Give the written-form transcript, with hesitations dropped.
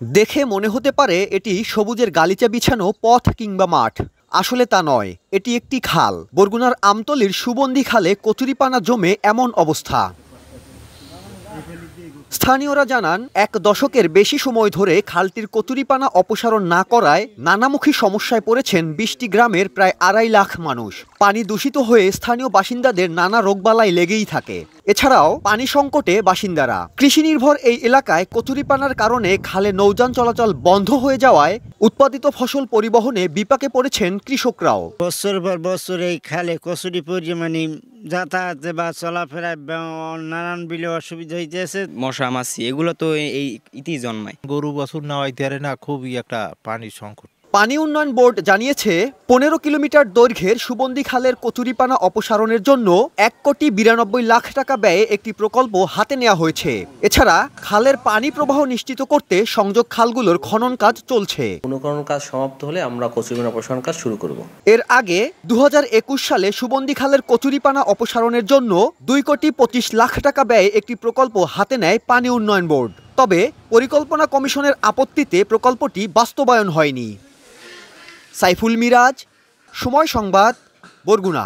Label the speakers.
Speaker 1: দেখে মনে হতে পারে এটি সবুজের গালিচা বিছানো পথ কিংবা মাঠ। আসলে তা নয়, এটি একটি খাল। বরগুনার আমতলীর সুবন্ধি খালে কচুরিপানা জমে এমন অবস্থা। স্থানীয়রা জানান, ১ দশকের বেশি সময় ধরে খালটির কচুরিপানা অপসারণ না করায় নানামুখী সমস্যায় পড়েছেন ২০টি গ্রামের প্রায় ২.৫ লাখ মানুষ। পানি দূষিত হয়ে স্থানীয় বাসিন্দাদের নানা রোগবালাই লেগেই থাকে। এছাড়াও পানি সংকটে বাসিন্দারা। কৃষি নির্ভর এই এলাকায় কচুরিপানার কারণে খালে নৌযান চলাচল বন্ধ হয়ে যাওয়ায় উৎপাদিত ফসল পরিবহনে বিপাকে পড়েছেন কৃষকরাও।
Speaker 2: বছর পর বছর এই খালে কচুরি পরিমাণে যাতায়াতে বা চলাফেরায় নানান বিলে অসুবিধা হইতেছে।
Speaker 3: মশা মাছি এগুলো তো এই ইতি জন্মায়।
Speaker 4: গরু বছর নেওয়াইতে পারে না, খুবই একটা পানির সংকট।
Speaker 1: পানি উন্নয়ন বোর্ড জানিয়েছে, ১৫ কিলোমিটার দৈর্ঘ্যের সুবন্ধি খালের কচুরিপানা অপসারণের জন্য ১,৯২,লাখ টাকা ব্যয়ে একটি প্রকল্প হাতে নেওয়া হয়েছে। এছাড়া খালের পানি প্রবাহ নিশ্চিত করতে সংযোগ খালগুলোর খনন কাজ চলছে।
Speaker 5: খনন কাজ সমাপ্ত হলে আমরা কচুরিপানা অপসারণ কাজ শুরু করব।
Speaker 1: এর আগে ২০২১ সালে সুবন্ধি খালের কচুরিপানা অপসারণের জন্য ২,২৫,লাখ টাকা ব্যয়ে একটি প্রকল্প হাতে নেয় পানি উন্নয়ন বোর্ড। তবে পরিকল্পনা কমিশনের আপত্তিতে প্রকল্পটি বাস্তবায়ন হয়নি। সাইফুল মিরাজ, সময় সংবাদ, বরগুনা।